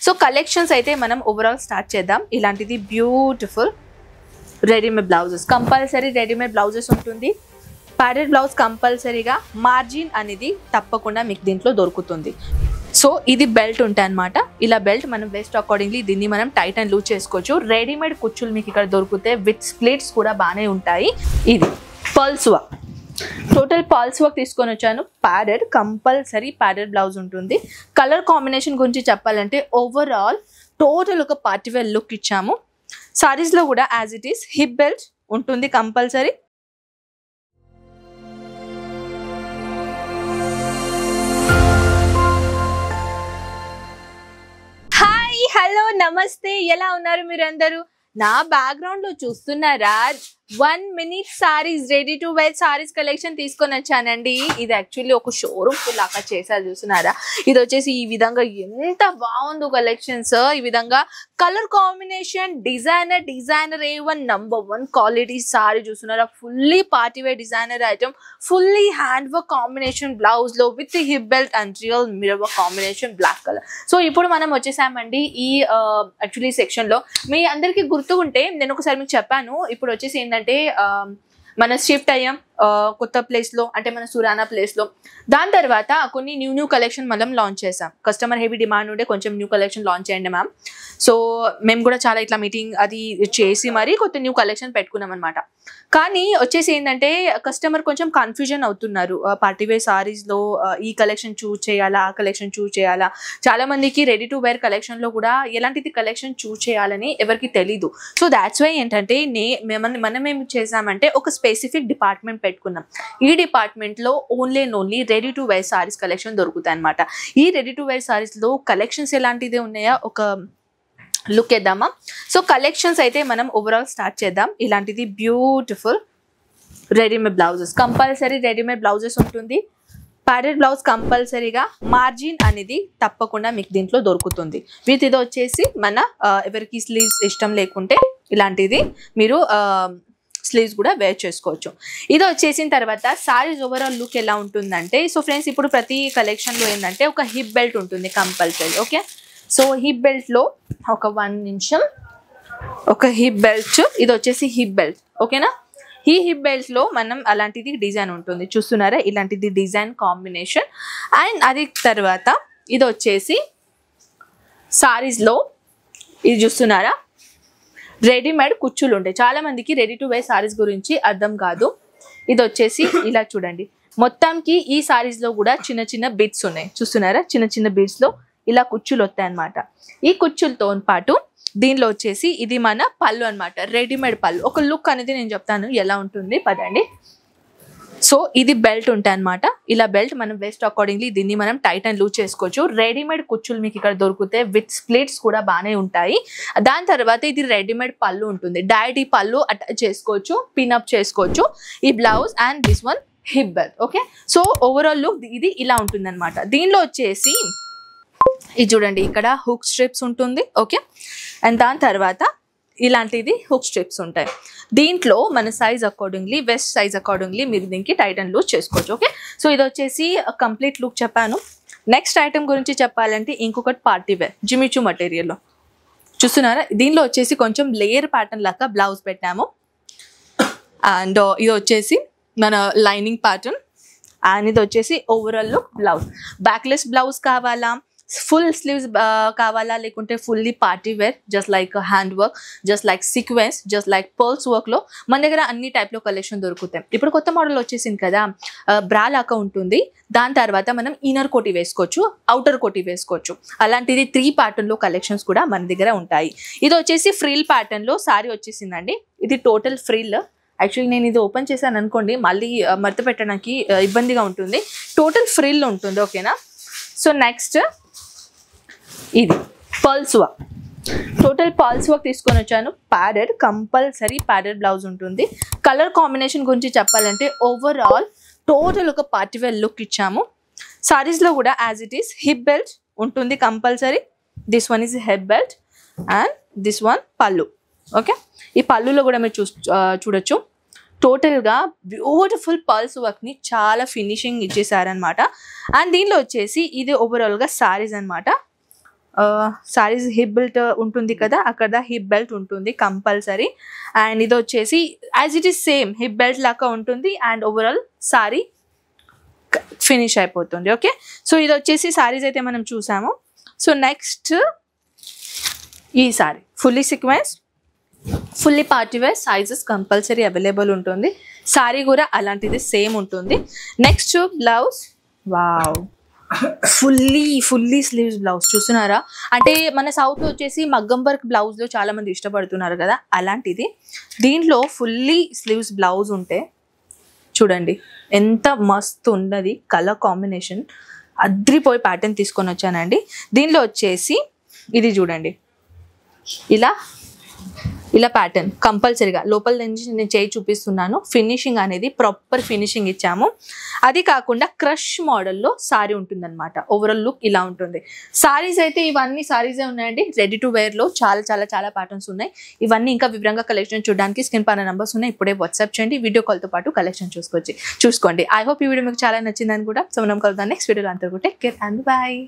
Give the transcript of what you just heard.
So collections అయితే మనం overall start చేద్దాం. ఇలాంటిది beautiful readymade blouses, compulsory readymade blouses ఉంటుంది. ప్యాడెడ్ బ్లౌజ్ కంపల్సరీగా, మార్జిన్ అనేది తప్పకుండా మీకు దీంట్లో దొరుకుతుంది. సో ఇది బెల్ట్ ఉంటాయి అనమాట. ఇలా బెల్ట్ మనం వేస్ట్ అకార్డింగ్లీ దీన్ని మనం టైట్ అండ్ లూజ్ చేసుకోవచ్చు. రెడీమేడ్ కుచ్చులు మీకు ఇక్కడ దొరుకుతాయి, విత్ స్ప్లిట్స్ కూడా బాగానే ఉంటాయి. ఇది pearls work, total pearls work తీసుకొని వచ్చాను. ప్యాడెడ్, కంపల్సరీ ప్యాడెడ్ బ్లౌజ్ ఉంటుంది. కలర్ కాంబినేషన్ గురించి చెప్పాలంటే ఓవరాల్ టోటల్ ఒక పార్టీవేర్ లుక్ ఇచ్చాము. సారీస్లో కూడా as it is hip belt ఉంటుంది కంపల్సరీ. హాయ్, హలో, నమస్తే, ఎలా ఉన్నారు మీరందరూ? నా బ్యాక్గ్రౌండ్ లో చూస్తున్నారా 1 minute saris, ready to wear saris collection తీసుకొని వచ్చానండి. ఇది యాక్చువల్లీ ఒక షోరూమ్ లాగా చేశారు, చూస్తున్నారా? ఇది వచ్చేసి ఈ విధంగా ఎంత బాగుందో కలెక్షన్స్. ఈ విధంగా colour combination, designer A1 number 1 quality sari చూస్తున్నారా? Fully partywear designer item, fully hand work combination blouse లో with hip belt and real mirror work combination black colour. So ఇప్పుడు మనం వచ్చేసామండి ఈ యాక్చువల్లీ సెక్షన్ లో. మీ అందరికి గుర్తుకుంటే నేను ఒకసారి మీకు చెప్పాను. ఇప్పుడు వచ్చేసి ఏంటంటే మన షిఫ్ట్ అయ్యాం కొత్త ప్లేస్ లో, అంటే మన సురానా ప్లేస్ లో. దాని తర్వాత కొన్ని న్యూ కలెక్షన్ మనం లాంచ్ చేసాం. కస్టమర్ హెవీ డిమాండ్ ఉండే కొంచెం న్యూ కలెక్షన్ లాంచ్ చేయండి మ్యామ్. సో మేము కూడా చాలా ఇట్లా మీటింగ్ అది చేసి మరి కొత్త న్యూ కలెక్షన్ పెట్టుకున్నాం అనమాట. కానీ వచ్చేసి ఏంటంటే కస్టమర్ కొంచెం కన్ఫ్యూజన్ అవుతున్నారు. పార్టీవేర్ సారీస్ లో ఈ కలెక్షన్ చూస్ చేయాలా, ఆ కలెక్షన్ చూస్ చేయాలా. చాలా మందికి రెడీ టు వేర్ కలెక్షన్ లో కూడా ఎలాంటిది కలెక్షన్ చూస్ చేయాలని ఎవరికి తెలీదు. సో దాట్స్ వై ఏంటంటే మనం ఏం చేసామంటే ఒక స్పెసిఫిక్ డిపార్ట్మెంట్ పెట్టుకున్నాం. ఈ డిపార్ట్మెంట్ లో only ready to wear saris collection దొరుకుతాయి అనమాట. ఈ రెడీ టు వేర్ సారీస్ లో కలెక్షన్స్ ఎలాంటిది ఉన్నాయా ఒక లుక్ వేద్దామా? సో కలెక్షన్స్ అయితే మనం ఓవరాల్ స్టార్ట్ చేద్దాం. ఇలాంటిది beautiful readymade blouses, compulsory readymade blouses ఉంటుంది. ప్యాడెడ్ బ్లౌజ్ కంపల్సరీగా, మార్జిన్ అనేది తప్పకుండా మీకు దీంట్లో దొరుకుతుంది. విత్ ఇది వచ్చేసి మన ఎవరికి స్లీవ్స్ ఇష్టం లేకుంటే ఇలాంటిది మీరు స్లీవ్స్ కూడా వేర్ చేసుకోవచ్చు. ఇది వచ్చేసిన తర్వాత సారీస్ ఓవరాల్ లుక్ ఎలా ఉంటుందంటే, సో ఫ్రెండ్స్ ఇప్పుడు ప్రతి కలెక్షన్లో ఏంటంటే ఒక హిప్ బెల్ట్ ఉంటుంది కంపల్సరీ. ఓకే, సో హిప్ బెల్ట్లో ఒక 1 నిమిషం, ఒక హిప్ బెల్ట్, ఇది వచ్చేసి హిప్ బెల్ట్. ఓకేనా? ఈ హిప్ బెల్ట్ లో మనం అలాంటిది డిజైన్ ఉంటుంది, చూస్తున్నారా? ఇలాంటిది డిజైన్ కాంబినేషన్. అండ్ అది తర్వాత ఇది వచ్చేసి సారీస్ లో ఇది చూస్తున్నారా? రెడీమేడ్ కుచ్చులు ఉంటాయి. చాలా మందికి రెడీ టు వేర్ సారీస్ గురించి అర్థం కాదు. ఇది వచ్చేసి ఇలా చూడండి, మొత్తంకి ఈ సారీస్ లో కూడా చిన్న బిట్స్ ఉన్నాయి, చూస్తున్నారా? చిన్న బిట్స్ లో ఇలా కుచ్చులు వస్తాయి అనమాట. ఈ కుచ్చులతో పాటు దీనిలో వచ్చేసి ఇది మన పళ్ళు అనమాట, రెడీమేడ్ పళ్ళు. ఒక లుక్ అనేది నేను చెప్తాను ఎలా ఉంటుంది, పదండి. సో ఇది బెల్ట్ ఉంటాయి అనమాట. ఇలా బెల్ట్ మనం వేస్ట్ అకార్డింగ్లీ దీన్ని మనం టైట్ అండ్ లూజ్ చేసుకోవచ్చు. రెడీమేడ్ కుచ్చులు మీకు ఇక్కడ దొరుకుతాయి, విత్ స్ప్లిట్స్ కూడా బాగానే ఉంటాయి. దాని తర్వాత ఇది రెడీమేడ్ పళ్ళు ఉంటుంది. డైరెక్ట్ ఈ పళ్ళు అటాచ్ చేసుకోవచ్చు, పిన్అప్ చేసుకోవచ్చు. ఈ blouse and this one hip belt. Okay, so overall look ఇది ఇలా ఉంటుంది అనమాట. దీనిలో వచ్చేసి ఇది చూడండి, ఇక్కడ హుక్ స్ట్రిప్స్ ఉంటుంది. ఓకే, అండ్ దాని తర్వాత ఇలాంటిది హుక్ స్ట్రిప్స్ ఉంటాయి. దీంట్లో మన size accordingly, west size accordingly మీరు దీనికి టైట్ అండ్ లూజ్ చేసుకోవచ్చు. ఓకే, సో ఇది వచ్చేసి కంప్లీట్ లుక్ చెప్పాను. నెక్స్ట్ ఐటమ్ గురించి చెప్పాలంటే ఇంకొకటి పార్టీవేర్ జిమిచూ మెటీరియల్లో చూస్తున్నారా? దీనిలో వచ్చేసి కొంచెం లేయర్ ప్యాటర్న్ లాగా బ్లౌజ్ పెట్టాము. అండ్ ఇది వచ్చేసి మన లైనింగ్ ప్యాటర్న్. అండ్ ఇది వచ్చేసి overall look blouse. Backless blouse కావాలా, ఫుల్ స్లీవ్స్ కావాలా, లేకుంటే fully party wear, just like hand work, just like sequence, just like pearls work లో మన దగ్గర అన్ని టైప్లో కలెక్షన్ దొరుకుతాయి. ఇప్పుడు కొత్త మోడల్ వచ్చేసింది కదా, బ్రా లాగా ఉంటుంది. దాని తర్వాత మనం ఇన్నర్ కోటి వేసుకోవచ్చు, అవుటర్ కోటి వేసుకోవచ్చు. అలాంటిది 3 ప్యాటర్న్లో కలెక్షన్స్ కూడా మన దగ్గర ఉంటాయి. ఇది వచ్చేసి ఫ్రిల్ ప్యాటర్న్లో సారీ వచ్చేసిందండి. ఇది టోటల్ ఫ్రిల్. యాక్చువల్లీ నేను ఇది ఓపెన్ చేశాను అనుకోండి, మళ్ళీ మడత పెట్టడానికి ఇబ్బందిగా ఉంటుంది. టోటల్ ఫ్రిల్ ఉంటుంది. ఓకేనా? సో నెక్స్ట్ ఇది pearls work, total pearls work తీసుకొని వచ్చాను. ప్యాడెడ్, కంపల్సరీ ప్యాడెడ్ బ్లౌజ్ ఉంటుంది. కలర్ కాంబినేషన్ గురించి చెప్పాలంటే ఓవరాల్ టోటల్ ఒక పార్టీవేర్ లుక్ ఇచ్చాము. సారీస్లో కూడా as it is hip belt ఉంటుంది compulsory. This one is hip belt and this one pallu. Okay, ఈ పళ్ళులో కూడా మీరు చూడొచ్చు. టోటల్గా బ్యూటిఫుల్ పర్ల్స్ వర్క్ని చాలా ఫినిషింగ్ ఇచ్చేసారనమాట. అండ్ దీనిలో వచ్చేసి ఇది ఓవరాల్గా సారీస్ అనమాట. సారీస్ హిప్ బెల్ట్ ఉంటుంది కదా, అక్కడ హిప్ బెల్ట్ ఉంటుంది కంపల్సరీ. అండ్ ఇది వచ్చేసి as it is same hip belt లాగా ఉంటుంది. అండ్ ఓవరాల్ సారీ ఫినిష్ అయిపోతుంది. ఓకే, సో ఇది వచ్చేసి సారీస్ అయితే మనం చూసాము. సో నెక్స్ట్ ఈ sari fully sequence, fully party wear, sizes compulsory available ఉంటుంది. సారీ కూడా అలాంటిది సేమ్ ఉంటుంది. Next blouse, wow, fully sleeves blouse చూస్తున్నారా? అంటే మన సౌత్ వచ్చేసి మగ్గం వర్క్ బ్లౌజ్ లో చాలా మంది ఇష్టపడుతున్నారు కదా, అలాంటిది దీంట్లో ఫుల్లీ స్లీవ్స్ బ్లౌజ్ ఉంటే చూడండి ఎంత మస్తు ఉన్నది. కలర్ కాంబినేషన్ అద్రిపోయి ప్యాటర్న్ తీసుకొని వచ్చానండి. దీనిలో వచ్చేసి ఇది చూడండి, ఇలా ప్యాటర్న్ కంపల్సరీగా లోపల నుంచి నేను చేయి చూపిస్తున్నాను. ఫినిషింగ్ అనేది ప్రాపర్ ఫినిషింగ్ ఇచ్చాము. అది కాకుండా క్రష్ మోడల్లో సారీ ఉంటుందన్నమాట. ఓవరాల్ లుక్ ఇలా ఉంటుంది. సారీస్ అయితే ఇవన్నీ సారీసే ఉన్నాయండి. రెడీ టు వేర్లో చాలా ప్యాటర్న్స్ ఉన్నాయి. ఇవన్నీ ఇంకా వివరంగా కలెక్షన్ చూడడానికి స్క్రీన్ పైన నంబర్స్ ఉన్నాయి. ఇప్పుడే వాట్సాప్ చేయండి. వీడియో కాల్తో పాటు కలెక్షన్ చూసుకోండి. ఐ హోప్ ఈ వీడియో మీకు చాలా నచ్చిందని కూడా. సో మనం కలుద్దాం నెక్స్ట్ వీడియోలో. అంతా టేక్ కేర్ అండ్ బాయ్.